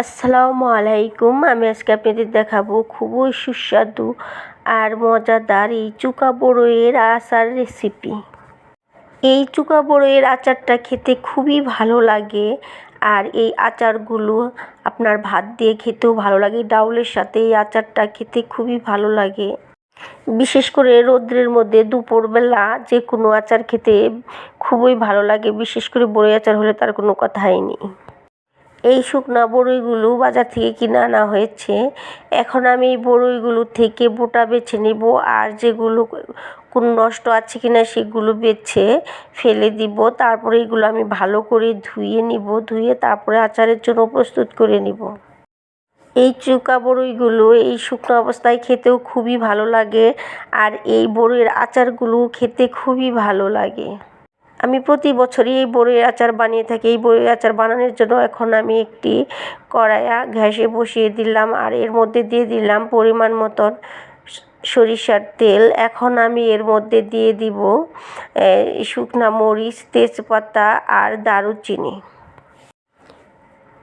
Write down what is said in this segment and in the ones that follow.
আসসালামু আলাইকুম। আমি আজকে আপনাদের দেখাবো খুবই সুস্বাদু আর মজাদার এই চুকা বড়ইয়ের আচার রেসিপি। এই চুকা বড়ইয়ের আচারটা খেতে খুবই ভালো লাগে, আর এই আচারগুলো আপনার ভাত দিয়ে খেতেও ভালো লাগে। ডাউলের সাথে এই আচারটা খেতে খুবই ভালো লাগে। বিশেষ করে রৌদ্রের মধ্যে দুপুরবেলা যে কোনো আচার খেতে খুবই ভালো লাগে, বিশেষ করে বড়ই আচার হলে তার কোনো কথাই নেই। এই শুকনা বড়ইগুলো বাজার থেকে কিনে আনা হয়েছে। এখন আমি এই বড়ইগুলো থেকে বোটা বেছে নেব, আর যেগুলো কোনো নষ্ট আছে কিনা সেগুলো বেছে ফেলে দিব। তারপরে এগুলো আমি ভালো করে ধুয়ে নিব, ধুয়ে তারপরে আচারের জন্য প্রস্তুত করে নিব। এই চুকা বড়ইগুলো এই শুকনো অবস্থায় খেতেও খুবই ভালো লাগে, আর এই বড়ইয়ের আচারগুলো খেতে খুবই ভালো লাগে। আমি প্রতি বছরই এই বড়ইয়ের আচার বানিয়ে থাকি। এই বড়ইয়ের আচার বানানোর জন্য এখন আমি একটি কড়াইয়া গ্যাসে বসিয়ে দিলাম, আর এর মধ্যে দিয়ে দিলাম পরিমাণ মতন সরিষার তেল। এখন আমি এর মধ্যে দিয়ে দিব শুকনা মরিচ, তেজপাতা আর দারুচিনি।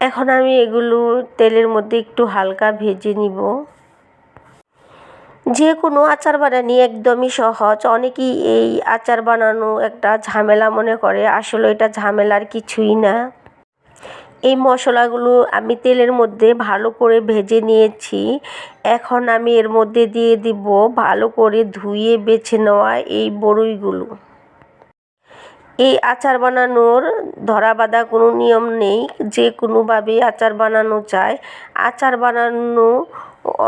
এখন আমি এগুলো তেলের মধ্যে একটু হালকা ভেজে নিব। যে কোনো আচার বানানি একদমই সহজ। অনেকেই এই আচার বানানো একটা ঝামেলা মনে করে, আসলে এটা ঝামেলার কিছুই না। এই মশলাগুলো আমি তেলের মধ্যে ভালো করে ভেজে নিয়েছি। এখন আমি এর মধ্যে দিয়ে দিব ভালো করে ধুয়ে বেছে নেওয়া এই বড়ইগুলো। এই আচার বানানোর ধরা বাঁধা কোনো নিয়ম নেই, যে কোনোভাবেই আচার বানানো যায়। আচার বানানো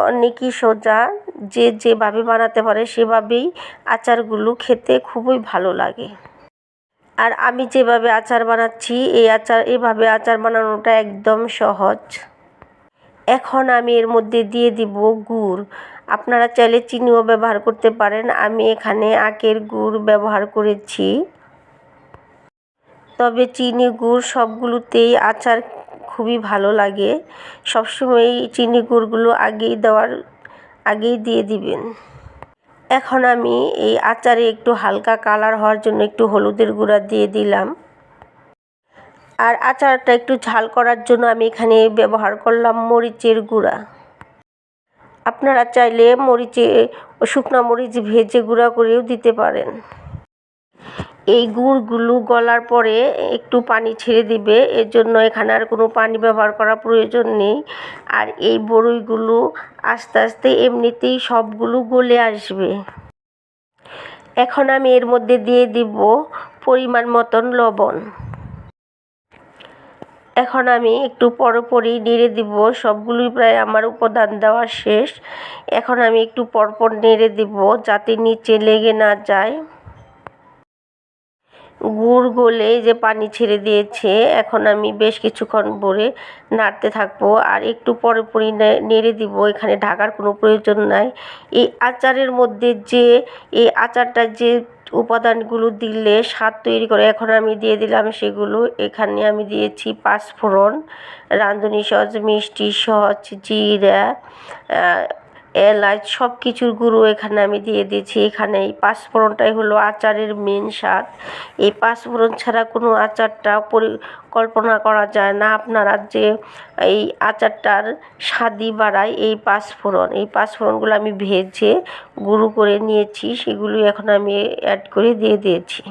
অনেকই সোজা, যে যেভাবে বানাতে পারে সেভাবেই আচারগুলো খেতে খুবই ভালো লাগে। আর আমি যেভাবে আচার বানাচ্ছি এভাবে আচার বানানোটা একদম সহজ। এখন আমি এর মধ্যে দিয়ে দিব গুড়। আপনারা চাইলে চিনিও ব্যবহার করতে পারেন। আমি এখানে আখের গুড় ব্যবহার করেছি। তবে চিনি গুড় সবগুলোতেই আচার খুবই ভালো লাগে। সবসময় চিনি গুড়গুলো আগেই দিয়ে দিবেন। এখন আমি এই আচারে একটু হালকা কালার হওয়ার জন্য একটু হলুদের গুঁড়া দিয়ে দিলাম। আর আচারটা একটু ঝাল করার জন্য আমি এখানে ব্যবহার করলাম মরিচের গুঁড়া। আপনারা চাইলে শুকনো মরিচ ভেজে গুঁড়া করেও দিতে পারেন। এই গুড়গুলো গলার পরে একটু পানি ছেড়ে দিবে, এর জন্য এখানে আর কোনো পানি ব্যবহার করার প্রয়োজন নেই। আর এই বড়ইগুলো আস্তে আস্তে এমনিতেই সবগুলো গলে আসবে। এখন আমি এর মধ্যে দিয়ে দিব পরিমাণ মতন লবণ। এখন আমি একটু পরপরই নেড়ে দিব। সবগুলোই প্রায় আমার উপাদান দেওয়া শেষ। এখন আমি একটু পরপর নেড়ে দিব যাতে নিচে লেগে না যায়। গুড় গলে যে পানি ছেড়ে দিয়েছে, এখন আমি বেশ কিছুক্ষণ ভরে নাড়তে থাকবো, আর একটু পরপরই নেড়ে দিব। এখানে ঢাকার কোনো প্রয়োজন নাই। এই আচারের মধ্যে এই আচারটা যে উপাদানগুলো দিলে স্বাদ তৈরি করে, এখন আমি দিয়ে দিলাম সেগুলো। এখানে আমি দিয়েছি পাঁচফোড়ন, রাঁধুনি সহজ, মিষ্টি সহজ, জিরা, এলাচ, সব কিছুর গুঁড়ো এখানে আমি দিয়ে দিয়েছি। এখানে এই পাঁচফোড়নটাই হলো আচারের মেন স্বাদ। এই পাঁচফোড়ন ছাড়া কোনো আচারটা কল্পনা করা যায় না। আপনারা যে এই আচারটার স্বাদই বাড়ায় এই পাঁচফোড়নগুলো আমি ভেজে গুঁড়ো করে নিয়েছি, সেগুলো এখন আমি অ্যাড করে দিয়ে দিয়েছি।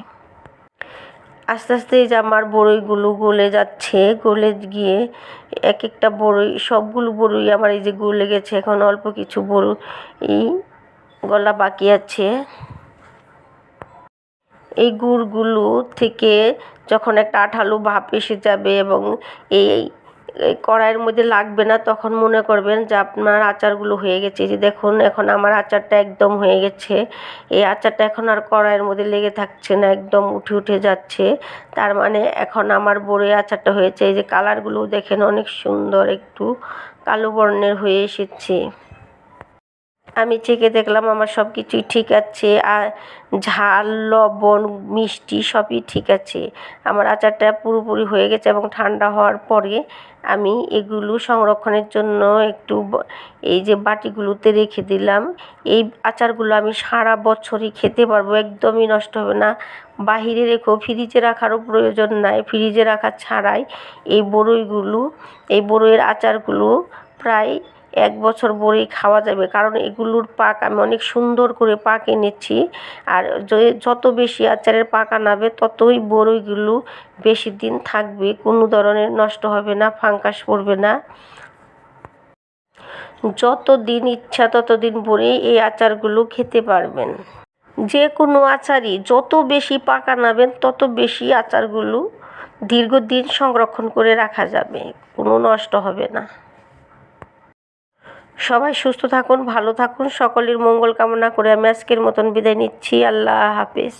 আস্তে আস্তে এই যে আমার বড়ইগুলো গলে যাচ্ছে, গলে গিয়ে এক একটা সবগুলো বড়ই আমার এই যে গলে গেছে। এখন অল্প কিছু বড়ই গলা বাকি আছে। এই গুড়গুলো থেকে যখন একটা আঠালো ভাব এসে যাবে এবং এই কড়াইয়ের মধ্যে লাগবে না, তখন মনে করবেন যে আপনার আচারগুলো হয়ে গেছে। যে দেখুন, এখন আমার আচারটা একদম হয়ে গেছে। এই আচারটা এখন আর কড়াইয়ের মধ্যে লেগে থাকছে না, একদম উঠে উঠে যাচ্ছে। তার মানে এখন আমার বড়ই আচারটা হয়েছে। এই যে কালারগুলো দেখেন, অনেক সুন্দর, একটু কালো বর্ণের হয়ে এসেছে। আমি চেখে দেখলাম আমার সব কিছুই ঠিক আছে, আর ঝাল, লবণ, মিষ্টি সবই ঠিক আছে। আমার আচারটা পুরোপুরি হয়ে গেছে এবং ঠান্ডা হওয়ার পরে আমি এগুলো সংরক্ষণের জন্য একটু এই যে বাটিগুলোতে রেখে দিলাম। এই আচারগুলো আমি সারা বছরই খেতে পারবো, একদমই নষ্ট হবে না। বাহিরে রেখেও ফ্রিজে রাখারও প্রয়োজন নাই, ফ্রিজে রাখা ছাড়াই এই বড়ইয়ের আচারগুলো প্রায় 1 বছর বড়ই খাওয়া যাবে, কারণ এগুলোর পাক আমি অনেক সুন্দর করে পাক এনেছি। আর যত বেশি আচারের পাক আনাবে ততই বড়ইগুলো বেশি দিন থাকবে, কোনো ধরনের নষ্ট হবে না, ফাঙ্গাস পড়বে না। যত দিন ইচ্ছা ততদিন বড়ই এই আচারগুলো খেতে পারবেন। যে কোনো আচারই যত বেশি পাক আনাবেন তত বেশি আচারগুলো দীর্ঘদিন সংরক্ষণ করে রাখা যাবে, কোনো নষ্ট হবে না। সবাই সুস্থ থাকুন, ভালো থাকুন, সকলের মঙ্গল কামনা করে আমি আজকের মতন বিদায় নিচ্ছি। আল্লাহ হাফেজ।